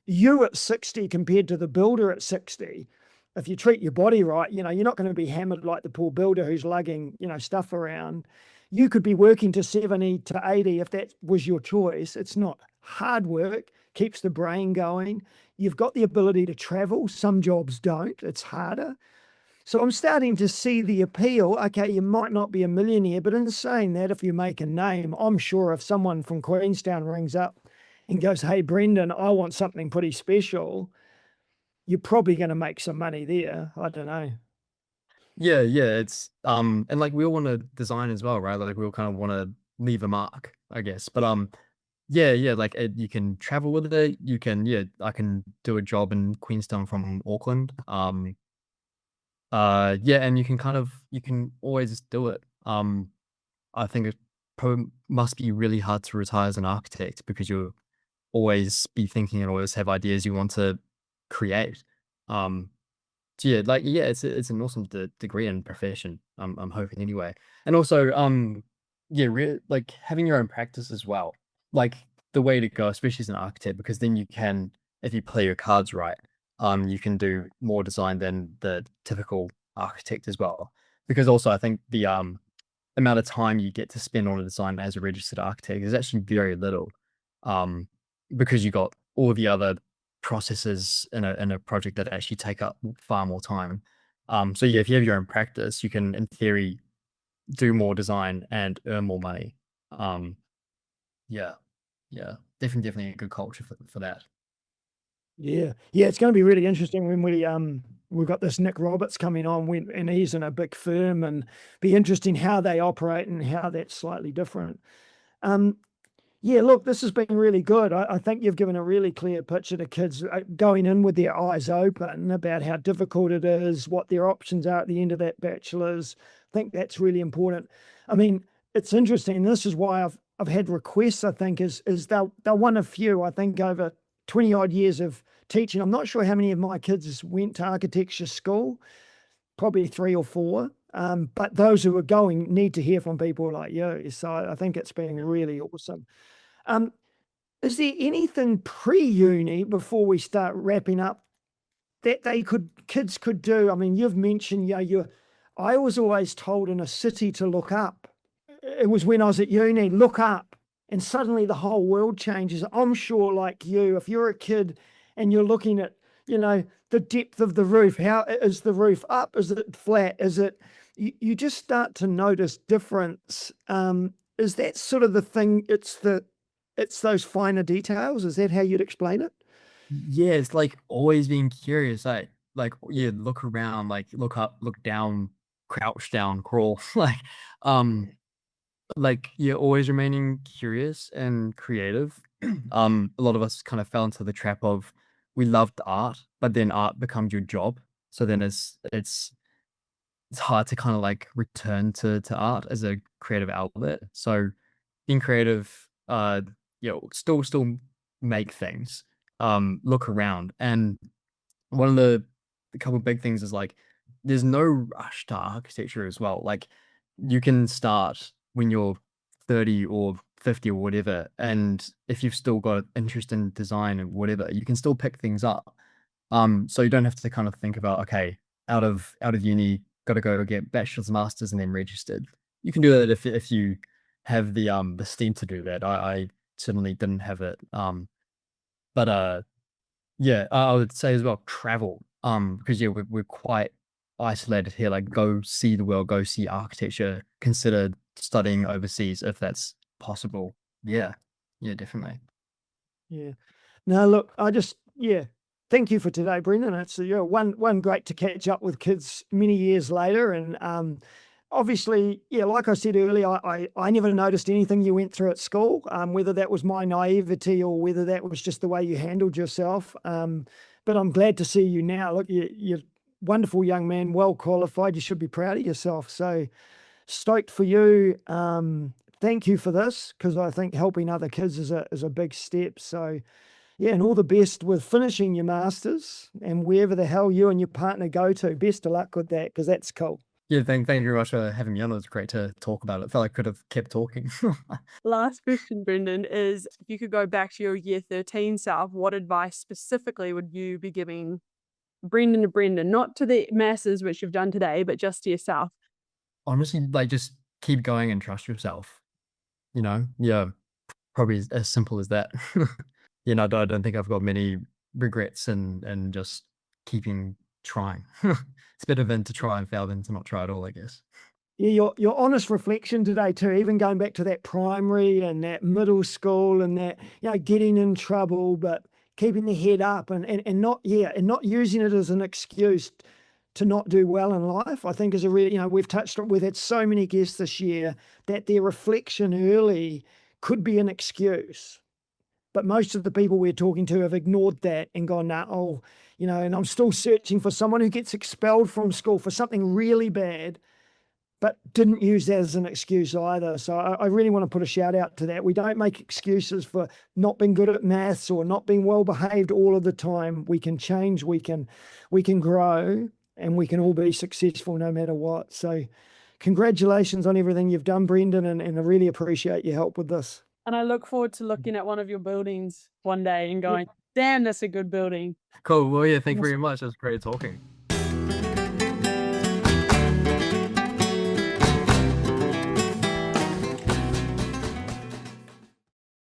You at 60 compared to the builder at 60. If you treat your body right, you're not going to be hammered like the poor builder who's lugging, stuff around. You could be working to 70 to 80 if that was your choice. It's not hard work, keeps the brain going. You've got the ability to travel. Some jobs don't. It's harder. So I'm starting to see the appeal. Okay, you might not be a millionaire, but in saying that, if you make a name, I'm sure if someone from Queenstown rings up and goes, "Hey, Brendan, I want something pretty special," you're probably going to make some money there. I don't know. yeah, it's and like we all want to design as well, right? Like we all kind of want to leave a mark, I guess. But yeah, like you can travel with it. You can I can do a job in Queenstown from Auckland. Yeah, and you can always do it. I think it probably must be really hard to retire as an architect because you'll always be thinking and always have ideas you want to create. So yeah, it's an awesome degree and profession. I'm hoping anyway, and also yeah, like having your own practice as well. Like the way to go, especially as an architect, because then you can, if you play your cards right, you can do more design than the typical architect as well. Because also I think the amount of time you get to spend on a design as a registered architect is actually very little, because you got all the other processes in a project that actually take up far more time. So yeah, if you have your own practice, you can in theory do more design and earn more money. Yeah, definitely a good culture for that. Yeah, it's going to be really interesting when we've got this Nick Roberts coming on and he's in a big firm, and be interesting how they operate and how that's slightly different. Yeah, look, this has been really good. I think you've given a really clear picture to kids going in with their eyes open about how difficult it is, what their options are at the end of that bachelor's. I think that's really important. I mean, it's interesting. This is why I've had requests, I think, is they're one of few, I think, over 20 odd years of teaching. I'm not sure how many of my kids went to architecture school, probably 3 or 4. But those who are going need to hear from people like you. So I think it's been really awesome. Is there anything pre-uni before we start wrapping up that kids could do? I mean, you've mentioned, I was always told in a city to look up. It was when I was at uni, look up, and suddenly the whole world changes. I'm sure like you, if you're a kid and you're looking at, the depth of the roof, how is the roof up? Is it flat? Is it, you just start to notice difference. Is that sort of the thing? It's those finer details. Is that how you'd explain it? Yeah, it's like always being curious. Like yeah, look around, like look up, look down, crouch down, crawl. Like you're always remaining curious and creative. A lot of us kind of fell into the trap of we loved art, but then art becomes your job. So then it's hard to kind of like return to art as a creative outlet. So being creative, still make things, look around. And one of the couple big things is like there's no rush to architecture as well. Like you can start when you're 30 or 50 or whatever, and if you've still got interest in design or whatever, you can still pick things up. So you don't have to kind of think about, okay, out of uni, got to go get bachelor's, masters, and then registered. You can do that if you have the steam to do that. I certainly didn't have it. But yeah, I would say as well, travel. Because yeah, we're quite isolated here. Like, go see the world, go see architecture. Consider studying overseas if that's possible. Yeah, definitely. Yeah. No, look, thank you for today, Brendan. It's one great to catch up with kids many years later, and obviously, like I said earlier, I never noticed anything you went through at school, whether that was my naivety or whether that was just the way you handled yourself. But I'm glad to see you now. Look, you're a wonderful young man, well qualified. You should be proud of yourself. So stoked for you. Thank you for this, because I think helping other kids is a big step. So yeah, and all the best with finishing your masters and wherever the hell you and your partner go to. Best of luck with that, because that's cool. Yeah, thank you very much for having me on. It was great to talk about it. I felt like I could have kept talking. Last question, Brendan, is if you could go back to your year 13 self, what advice specifically would you be giving Brendan, not to the masses, which you've done today, but just to yourself? Honestly, like, just keep going and trust yourself. Yeah, probably as simple as that. I don't think I've got many regrets and just keeping trying. It's better than to try and fail than to not try at all, I guess. Yeah, your honest reflection today too, even going back to that primary and that middle school and that, getting in trouble, but keeping the head up and not using it as an excuse to not do well in life, I think is a really, we've had so many guests this year that their reflection early could be an excuse. But most of the people we're talking to have ignored that and gone, and I'm still searching for someone who gets expelled from school for something really bad, but didn't use that as an excuse either. So I really want to put a shout out to that. We don't make excuses for not being good at maths or not being well behaved all of the time. We can change, we can grow, and we can all be successful no matter what. So congratulations on everything you've done, Brendan, and I really appreciate your help with this. And I look forward to looking at one of your buildings one day and going, damn, that's a good building. Cool. Well, yeah, thank you very much. It was great talking.